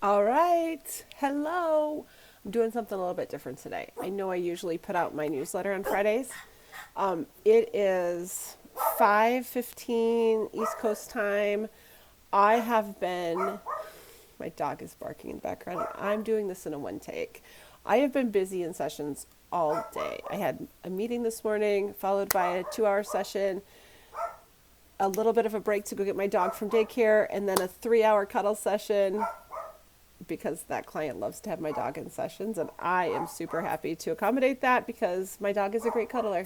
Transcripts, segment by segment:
All right. Hello. I'm doing something a little bit different today. I know I usually put out my newsletter on Fridays. It is 5:15 East Coast time. I have been my dog is barking in the background. I'm doing this in a one take. I have been busy in sessions all day. I had a meeting this morning followed by a 2-hour session, a little bit of a break to go get my dog from daycare, and then a 3-hour cuddle session because that client loves to have my dog in sessions, and I am super happy to accommodate that because my dog is a great cuddler.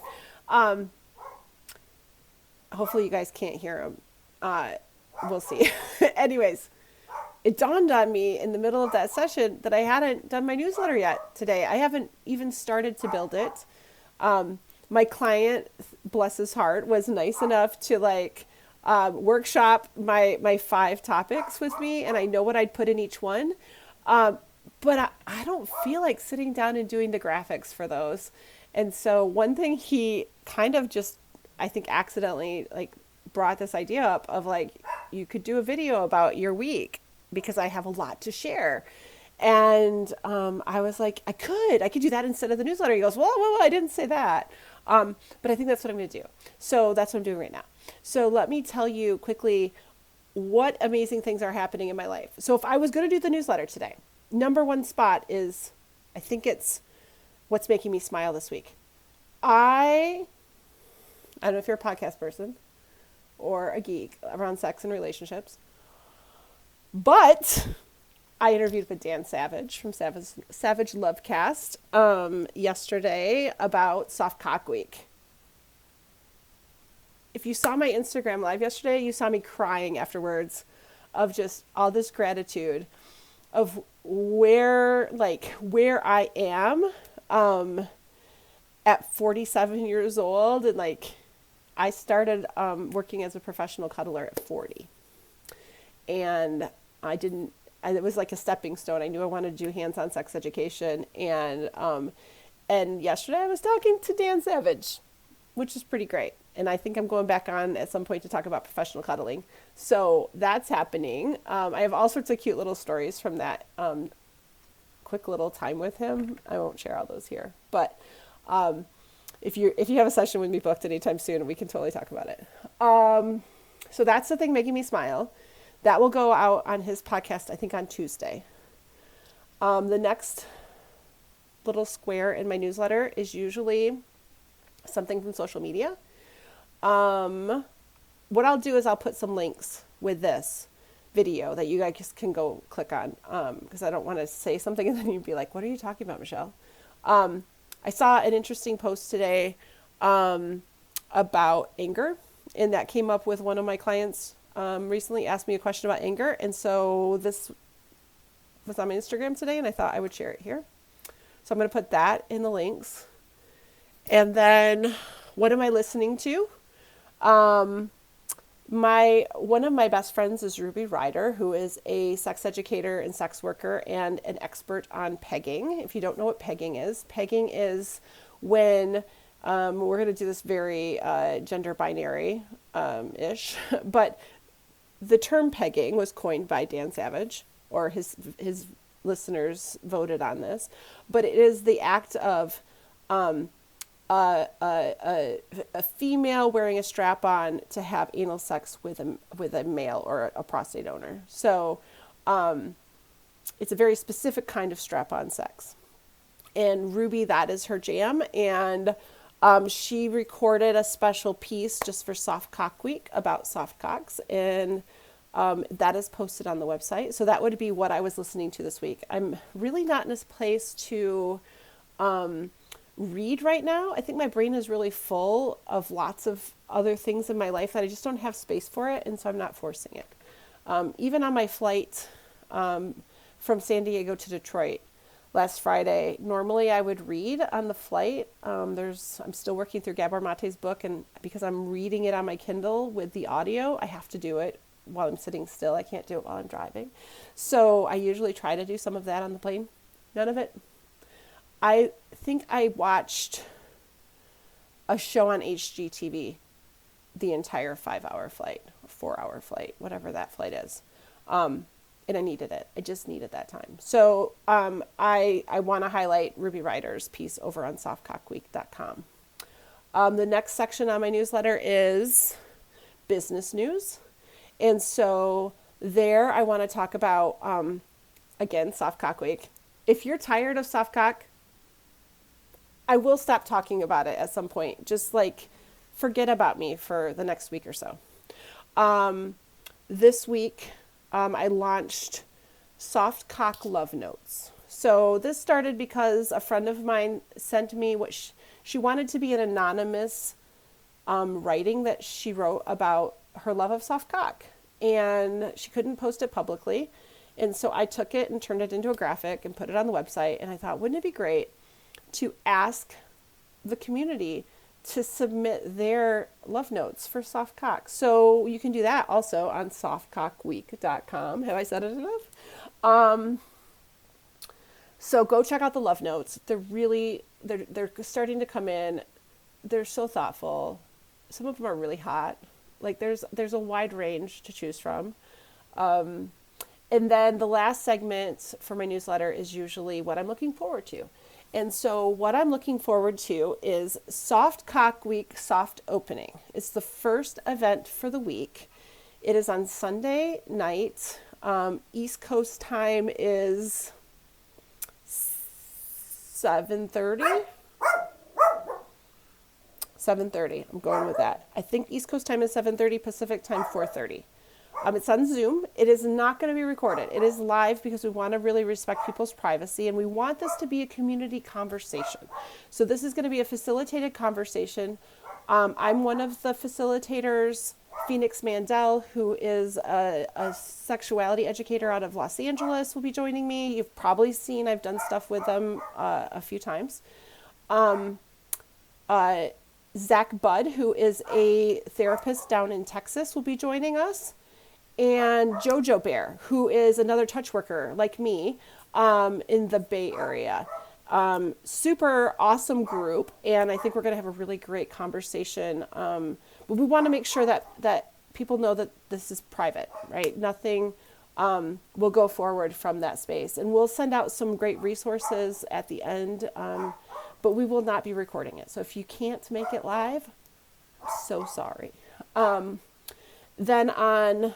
Um, Hopefully you guys can't hear him. We'll see. Anyways, it dawned on me in the middle of that session that I hadn't done my newsletter yet today. I haven't even started to build it. My client, bless his heart, was nice enough to workshop my 5 topics with me, and I know what I'd put in each one. Um, but I don't feel like sitting down and doing the graphics for those. And so one thing he kind of just, I think, accidentally brought this idea up of you could do a video about your week because I have a lot to share. And I was like, I could do that instead of the newsletter. He goes, well, I didn't say that. But I think that's what I'm going to do. So that's what I'm doing right now. So let me tell you quickly what amazing things are happening in my life. So if I was going to do the newsletter today, number one spot is, I think it's what's making me smile this week. I don't know if you're a podcast person or a geek around sex and relationships, but I interviewed with Dan Savage from Savage Lovecast yesterday about Soft Cock Week. If you saw my Instagram live yesterday, you saw me crying afterwards of just all this gratitude of where I am at 47 years old, and I started working as a professional cuddler at 40, and it was like a stepping stone. I knew I wanted to do hands-on sex education, and yesterday I was talking to Dan Savage, which is pretty great. And I think I'm going back on at some point to talk about professional cuddling. So that's happening. I have all sorts of cute little stories from that quick little time with him. I won't share all those here, but if you have a session with me booked anytime soon, we can totally talk about it. So that's the thing making me smile. That will go out on his podcast, I think, on Tuesday. The next little square in my newsletter is usually something from social media. What I'll do is I'll put some links with this video that you guys can go click on, because I don't want to say something and then you'd be like, what are you talking about, Michelle? I saw an interesting post today about anger, and that came up with one of my clients recently asked me a question about anger, and so this was on my Instagram today, and I thought I would share it here. So I'm going to put that in the links. And then what am I listening to? One of my best friends is Ruby Ryder, who is a sex educator and sex worker and an expert on pegging. If you don't know what pegging is when we're going to do this very gender binary ish, but the term pegging was coined by Dan Savage, or his listeners voted on this, but it is the act of a female wearing a strap-on to have anal sex with a male or a prostate owner. So it's a very specific kind of strap-on sex. And Ruby, that is her jam. And she recorded a special piece just for Soft Cock Week about soft cocks. And that is posted on the website. So that would be what I was listening to this week. I'm really not in this place to read right now. I think my brain is really full of lots of other things in my life that I just don't have space for it, and so I'm not forcing it. Even on my flight from San Diego to Detroit last Friday, normally I would read on the flight. I'm still working through Gabor Mate's book, and because I'm reading it on my Kindle with the audio, I have to do it while I'm sitting still. I can't do it while I'm driving. So I usually try to do some of that on the plane. None of it. I think I watched a show on HGTV the entire 5-hour flight, 4-hour flight, whatever that flight is. and I needed it. I just needed that time. So I want to highlight Ruby Ryder's piece over on softcockweek.com. The next section on my newsletter is business news. And so there I want to talk about, again, Soft Cock Week. If you're tired of soft cock, I will stop talking about it at some point. Just like forget about me for the next week or so. This week, I launched Soft Cock Love Notes. So this started because a friend of mine sent me what she wanted to be an anonymous writing that she wrote about her love of soft cock. And she couldn't post it publicly. And so I took it and turned it into a graphic and put it on the website. And I thought, wouldn't it be great to ask the community to submit their love notes for soft cock? So you can do that also on softcockweek.com. Have I said it enough? So go check out the love notes. They're starting to come in. They're so thoughtful. Some of them are really hot. Like there's a wide range to choose from. And then the last segment for my newsletter is usually what I'm looking forward to. And so what I'm looking forward to is Soft Cock Week Soft Opening. It's the first event for the week. It is on Sunday night. East Coast time is 7:30. 7:30. I'm going with that. I think East Coast time is 7:30, Pacific time 4:30. It's on Zoom. It is not going to be recorded. It is live because we want to really respect people's privacy, and we want this to be a community conversation. So this is going to be a facilitated conversation. I'm one of the facilitators. Phoenix Mandel, who is a sexuality educator out of Los Angeles, will be joining me. You've probably seen I've done stuff with them a few times. Zach Budd, who is a therapist down in Texas, will be joining us. And Jojo Bear, who is another touch worker like me in the Bay Area. Super awesome group, and I think we're going to have a really great conversation. But we want to make sure that people know that this is private, right? Nothing will go forward from that space. And we'll send out some great resources at the end, but we will not be recording it. So if you can't make it live, so sorry. Then on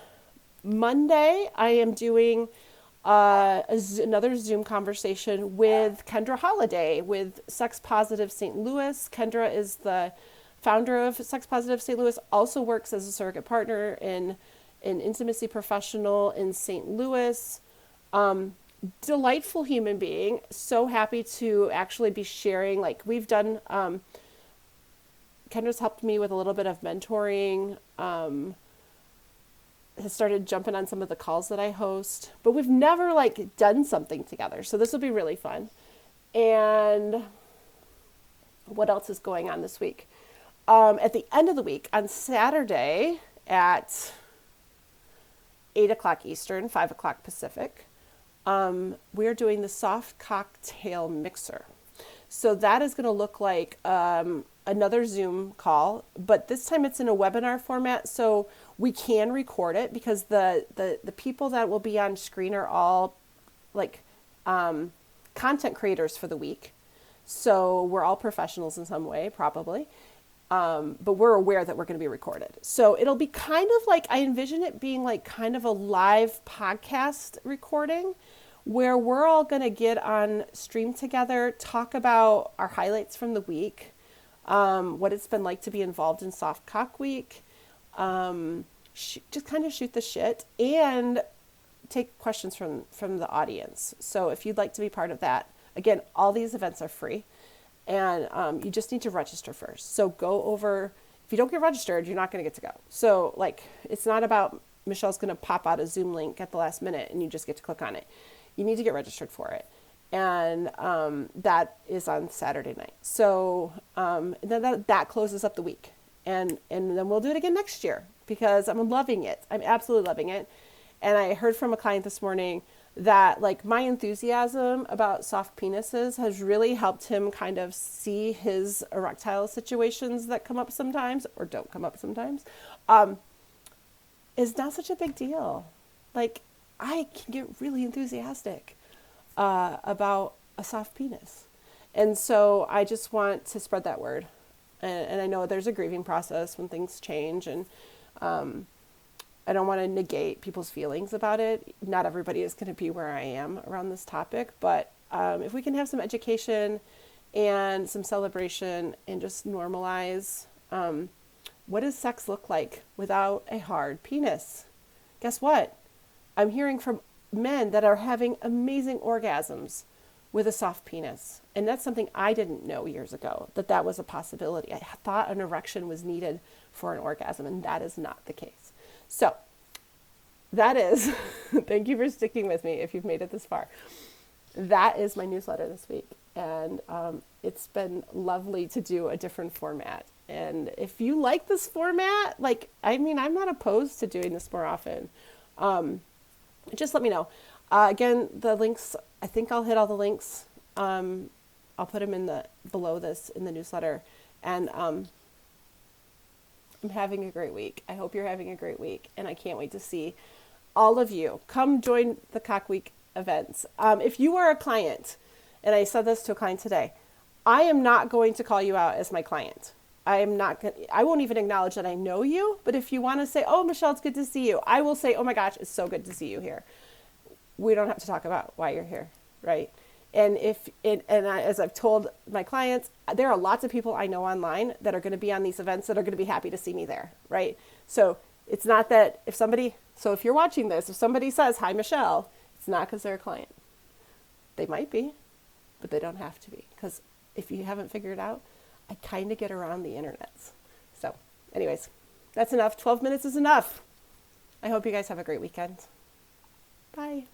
Monday, I am doing another Zoom conversation with Kendra Holliday with Sex Positive St. Louis. Kendra is the founder of Sex Positive St. Louis, also works as a surrogate partner in an intimacy professional in St. Louis. Delightful human being. So happy to actually be sharing. Like we've done, Kendra's helped me with a little bit of mentoring. Has started jumping on some of the calls that I host, but we've never like done something together. So this will be really fun. And what else is going on this week? At the end of the week on Saturday at 8:00 Eastern, 5:00 Pacific, we're doing the soft cocktail mixer. So that is going to look like another Zoom call, but this time it's in a webinar format, so we can record it because the people that will be on screen are all like content creators for the week. So we're all professionals in some way, probably. But we're aware that we're going to be recorded. So it'll be kind of like, I envision it being like kind of a live podcast recording where we're all going to get on stream together, talk about our highlights from the week, what it's been like to be involved in Soft Cock Week, just kind of shoot the shit and take questions from the audience. So if you'd like to be part of that, again, all these events are free. And you just need to register first. So go over, if you don't get registered, you're not going to get to go. So like, it's not about Michelle's going to pop out a Zoom link at the last minute and you just get to click on it. You need to get registered for it. And that is on Saturday night. So then that closes up the week. And then we'll do it again next year because I'm loving it. I'm absolutely loving it. And I heard from a client this morning that like my enthusiasm about soft penises has really helped him kind of see his erectile situations that come up sometimes or don't come up sometimes is not such a big deal. Like I can get really enthusiastic about a soft penis. And so I just want to spread that word. And I know there's a grieving process when things change, and I don't want to negate people's feelings about it. Not everybody is going to be where I am around this topic, but if we can have some education and some celebration and just normalize what does sex look like without a hard penis? Guess what? I'm hearing from men that are having amazing orgasms with a soft penis. And that's something I didn't know years ago, that was a possibility. I thought an erection was needed for an orgasm, and that is not the case. So that is, thank you for sticking with me if you've made it this far. That is my newsletter this week. And it's been lovely to do a different format. And if you like this format, I'm not opposed to doing this more often. Just let me know. Again, the links, I think I'll hit all the links. I'll put them below this in the newsletter. And I'm having a great week. I hope you're having a great week. And I can't wait to see all of you. Come join the Cock Week events. If you are a client, and I said this to a client today, I am not going to call you out as my client. I won't even acknowledge that I know you. But if you want to say, oh, Michelle, it's good to see you, I will say, oh my gosh, it's so good to see you here. We don't have to talk about why you're here, right? And as I've told my clients, there are lots of people I know online that are going to be on these events that are going to be happy to see me there, right? So it's not that if you're watching this, if somebody says, hi, Michelle, it's not because they're a client. They might be, but they don't have to be. Because if you haven't figured it out, I kind of get around the internets. So anyways, that's enough. 12 minutes is enough. I hope you guys have a great weekend. Bye.